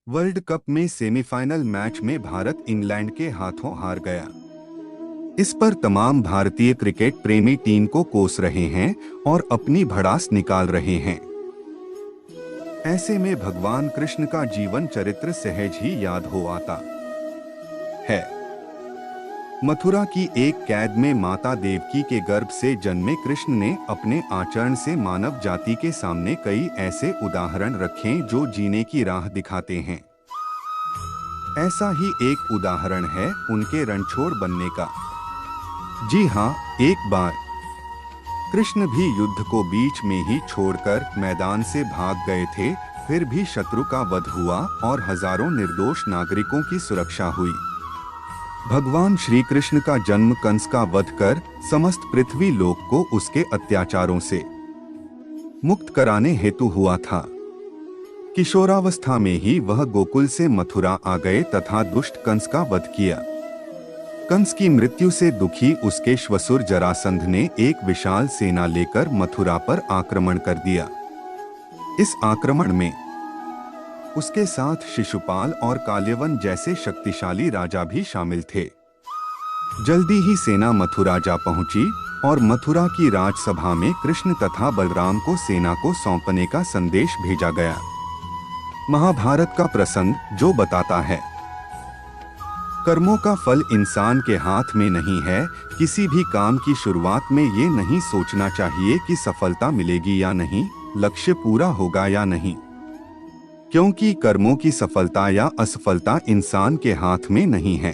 World cup में semifinal match में Bharat England के हाथों हार गया। इस पर तमाम भारतीय क्रिकेट प्रेमी टीम को कोस रहे हैं और अपनी भड़ास निकाल रहे हैं। ऐसे में भगवान कृष्ण का जीवन चरित्र सहज ही याद हो आता है। मथुरा की एक कैद में माता देवकी के गर्भ से जन्मे कृष्ण ने अपने आचरण से मानव जाति के सामने कई ऐसे उदाहरण रखे जो जीने की राह दिखाते हैं। ऐसा ही एक उदाहरण है उनके रणछोड़ बनने का। जी हाँ, एक बार कृष्ण भी युद्ध को बीच में ही छोड़कर मैदान से भाग गए थे, फिर भी शत्रु का वध हुआ और हजारों निर्दोष नागरिकों की सुरक्षा हुई। भगवान श्री कृष्ण का जन्म कंस का वध कर समस्त पृथ्वी लोक को उसके अत्याचारों से मुक्त कराने हेतु हुआ था। किशोरावस्था में ही वह गोकुल से मथुरा आ गए तथा दुष्ट कंस का वध किया। कंस की मृत्यु से दुखी उसके श्वसुर जरासंध ने एक विशाल सेना लेकर मथुरा पर आक्रमण कर दिया। इस आक्रमण में उसके साथ शिशुपाल और काल्यवन जैसे शक्तिशाली राजा भी शामिल थे। जल्दी ही सेना मथुरा जा पहुंची और मथुरा की राजसभा में कृष्ण तथा बलराम को सेना को सौंपने का संदेश भेजा गया। महाभारत का प्रसंग जो बताता है, कर्मों का फल इंसान के हाथ में नहीं है। किसी भी काम की शुरुआत में ये नहीं सोचना चाहिए कि सफलता मिलेगी या नहीं, लक्ष्य पूरा होगा या नहीं, क्योंकि कर्मों की सफलता या असफलता इंसान के हाथ में नहीं है।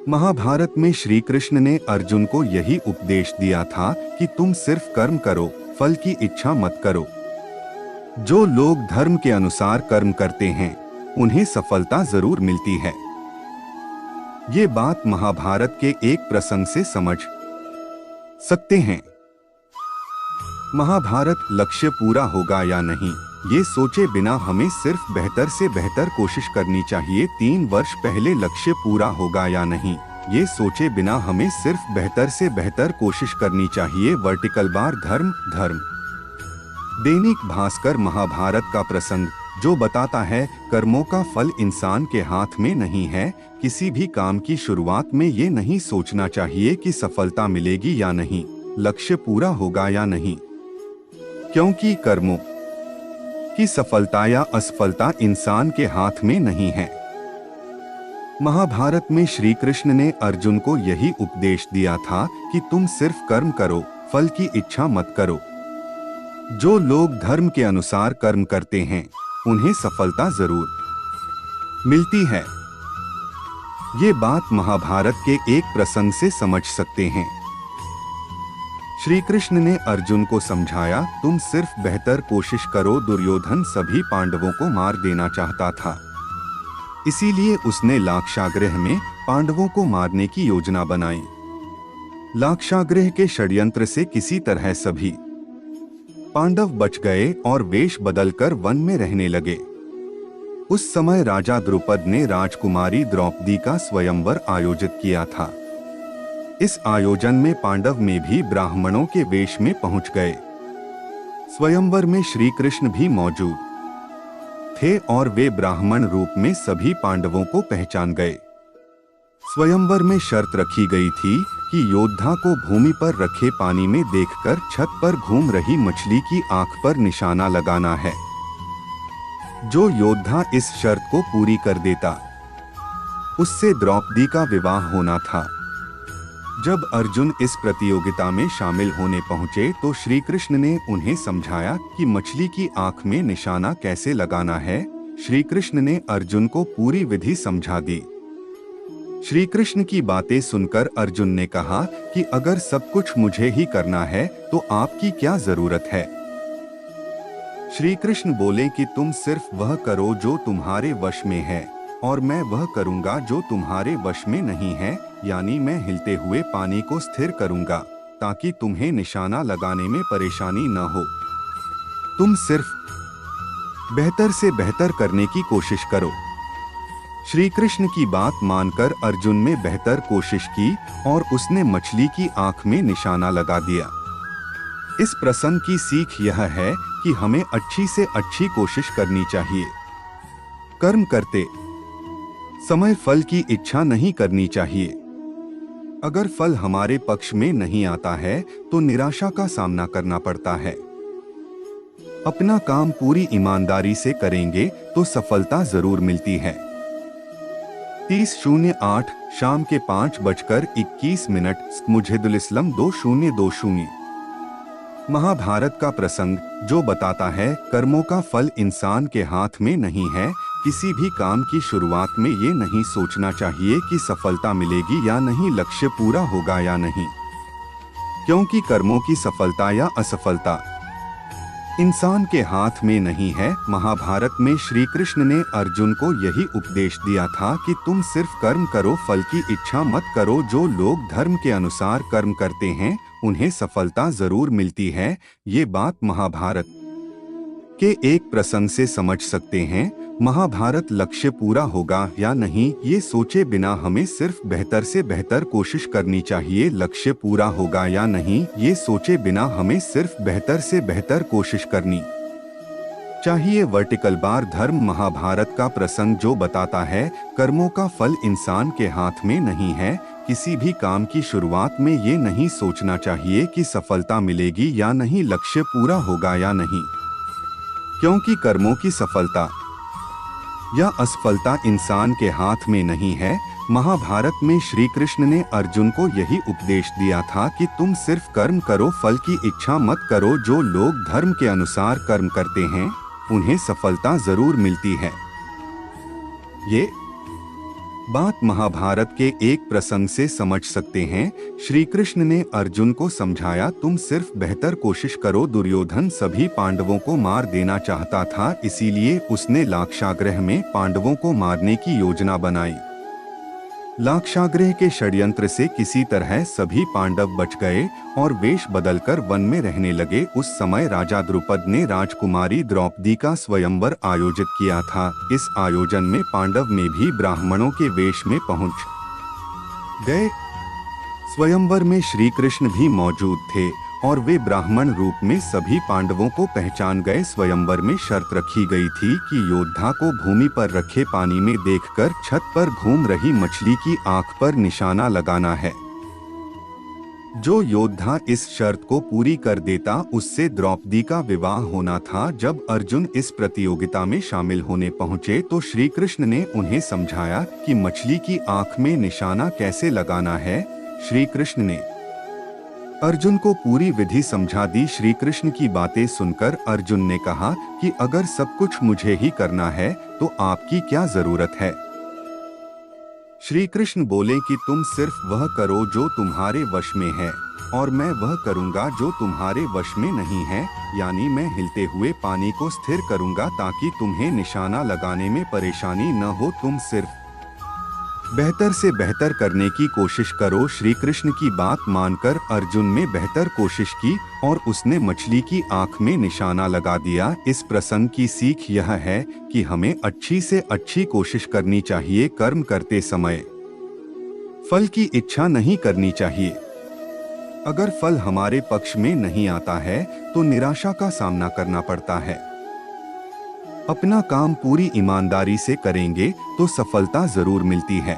महाभारत में श्री कृष्ण ने अर्जुन को यही उपदेश दिया था कि तुम सिर्फ कर्म करो, फल की इच्छा मत करो। जो लोग धर्म के अनुसार कर्म करते हैं उन्हें सफलता जरूर मिलती है। ये बात महाभारत के एक प्रसंग से समझ सकते हैं। महाभारत लक्ष्य पूरा होगा या नहीं, ये सोचे बिना हमें सिर्फ बेहतर से बेहतर कोशिश करनी चाहिए। 3 वर्ष पहले लक्ष्य पूरा होगा या नहीं, ये सोचे बिना हमें सिर्फ बेहतर से बेहतर कोशिश करनी चाहिए। वर्टिकल बार धर्म धर्म। दैनिक भास्कर महाभारत का प्रसंग जो बताता है, कर्मों का फल इंसान के हाथ में नहीं है। किसी भी काम की शुरुआत में ये नहीं सोचना चाहिए कि सफलता मिलेगी या नहीं, लक्ष्य पूरा होगा या नहीं, क्योंकि कर्मों की सफलता या असफलता इंसान के हाथ में नहीं है। महाभारत में श्री कृष्ण ने अर्जुन को यही उपदेश दिया था कि तुम सिर्फ कर्म करो, फल की इच्छा मत करो। जो लोग धर्म के अनुसार कर्म करते हैं उन्हें सफलता जरूर मिलती है। ये बात महाभारत के एक प्रसंग से समझ सकते हैं। श्री कृष्ण ने अर्जुन को समझाया, तुम सिर्फ बेहतर कोशिश करो। दुर्योधन सभी पांडवों को मार देना चाहता था, इसीलिए उसने लाक्षागृह में पांडवों को मारने की योजना बनाई। लाक्षागृह के षड्यंत्र से किसी तरह सभी पांडव बच गए और वेश बदलकर वन में रहने लगे। उस समय राजा द्रुपद ने राजकुमारी द्रौपदी का स्वयंवर आयोजित किया था। इस आयोजन में पांडव में भी ब्राह्मणों के वेश में पहुंच गए। स्वयंवर में श्री कृष्ण भी मौजूद थे और वे ब्राह्मण रूप में सभी पांडवों को पहचान गए। स्वयंवर में शर्त रखी गई थी कि योद्धा को भूमि पर रखे पानी में देखकर छत पर घूम रही मछली की आंख पर निशाना लगाना है। जो योद्धा इस शर्त को पूरी कर देता, उससे द्रौपदी का विवाह होना था। जब अर्जुन इस प्रतियोगिता में शामिल होने पहुंचे तो श्री कृष्ण ने उन्हें समझाया कि मछली की आंख में निशाना कैसे लगाना है। श्री कृष्ण ने अर्जुन को पूरी विधि समझा दी। श्री कृष्ण की बातें सुनकर अर्जुन ने कहा कि अगर सब कुछ मुझे ही करना है तो आपकी क्या जरूरत है। श्री कृष्ण बोले कि तुम सिर्फ वह करो जो तुम्हारे वश में है और मैं वह करूंगा जो तुम्हारे वश में नहीं है, यानी मैं हिलते हुए पानी को स्थिर करूंगा ताकि तुम्हें निशाना लगाने में परेशानी न हो। तुम सिर्फ बेहतर से बेहतर करने की कोशिश करो। श्री कृष्ण की बात मानकर अर्जुन ने बेहतर कोशिश की और उसने मछली की आंख में निशाना लगा दिया। इस प्रसंग की सीख यह है कि हमें अच्छी से अच्छी कोशिश करनी चाहिए। कर्म करते समय फल की इच्छा नहीं करनी चाहिए। अगर फल हमारे पक्ष में नहीं आता है तो निराशा का सामना करना पड़ता है। अपना काम पूरी ईमानदारी से करेंगे तो सफलता जरूर मिलती है। 30/08 शाम के 5:21 मुजहिदुल इस्लाम 2020। महाभारत का प्रसंग जो बताता है कर्मों का फल इंसान के हाथ में नहीं है। किसी भी काम की शुरुआत में ये नहीं सोचना चाहिए कि सफलता मिलेगी या नहीं, लक्ष्य पूरा होगा या नहीं, क्योंकि कर्मों की सफलता या असफलता इंसान के हाथ में नहीं है। महाभारत में श्री कृष्ण ने अर्जुन को यही उपदेश दिया था कि तुम सिर्फ कर्म करो, फल की इच्छा मत करो। जो लोग धर्म के अनुसार कर्म करते हैं उन्हें सफलता जरूर मिलती है। ये बात महाभारत के एक प्रसंग से समझ सकते हैं। महाभारत लक्ष्य पूरा होगा या नहीं ये सोचे बिना हमें सिर्फ बेहतर से बेहतर कोशिश करनी चाहिए। लक्ष्य पूरा होगा या नहीं ये सोचे बिना हमें सिर्फ बेहतर से बेहतर कोशिश करनी चाहिए। वर्टिकल बार धर्म महाभारत का प्रसंग जो बताता है कर्मों का फल इंसान के हाथ में नहीं है। किसी भी काम की शुरुआत में ये नहीं सोचना चाहिए कि सफलता मिलेगी या नहीं, लक्ष्य पूरा होगा या नहीं, क्योंकि कर्मों की सफलता या असफलता इंसान के हाथ में नहीं है। महाभारत में श्री कृष्ण ने अर्जुन को यही उपदेश दिया था कि तुम सिर्फ कर्म करो, फल की इच्छा मत करो। जो लोग धर्म के अनुसार कर्म करते हैं उन्हें सफलता जरूर मिलती है। ये बात महाभारत के एक प्रसंग से समझ सकते हैं। श्री कृष्ण ने अर्जुन को समझाया तुम सिर्फ बेहतर कोशिश करो। दुर्योधन सभी पांडवों को मार देना चाहता था, इसीलिए उसने लाक्षागृह में पांडवों को मारने की योजना बनाई। लाक्षागृह के षड्यंत्र से किसी तरह सभी पांडव बच गए और वेश बदलकर वन में रहने लगे। उस समय राजा द्रुपद ने राजकुमारी द्रौपदी का स्वयंवर आयोजित किया था। इस आयोजन में पांडव में भी ब्राह्मणों के वेश में पहुंच गए। स्वयंवर में श्री कृष्ण भी मौजूद थे और वे ब्राह्मण रूप में सभी पांडवों को पहचान गए। स्वयंवर में शर्त रखी गई थी कि योद्धा को भूमि पर रखे पानी में देखकर छत पर घूम रही मछली की आंख पर निशाना लगाना है। जो योद्धा इस शर्त को पूरी कर देता उससे द्रौपदी का विवाह होना था। जब अर्जुन इस प्रतियोगिता में शामिल होने पहुंचे तो श्री कृष्ण ने उन्हें समझाया कि मछली की आंख में निशाना कैसे लगाना है। श्री कृष्ण ने अर्जुन को पूरी विधि समझा दी। श्री कृष्ण की बातें सुनकर अर्जुन ने कहा कि अगर सब कुछ मुझे ही करना है तो आपकी क्या जरूरत है। श्री कृष्ण बोले कि तुम सिर्फ वह करो जो तुम्हारे वश में है और मैं वह करूंगा जो तुम्हारे वश में नहीं है, यानी मैं हिलते हुए पानी को स्थिर करूंगा ताकि तुम्हें निशाना लगाने में परेशानी न हो। तुम सिर्फ बेहतर से बेहतर करने की कोशिश करो। श्री कृष्ण की बात मानकर अर्जुन ने बेहतर कोशिश की और उसने मछली की आंख में निशाना लगा दिया। इस प्रसंग की सीख यह है कि हमें अच्छी से अच्छी कोशिश करनी चाहिए। कर्म करते समय फल की इच्छा नहीं करनी चाहिए। अगर फल हमारे पक्ष में नहीं आता है तो निराशा का सामना करना पड़ता है। अपना काम पूरी ईमानदारी से करेंगे तो सफलता जरूर मिलती है।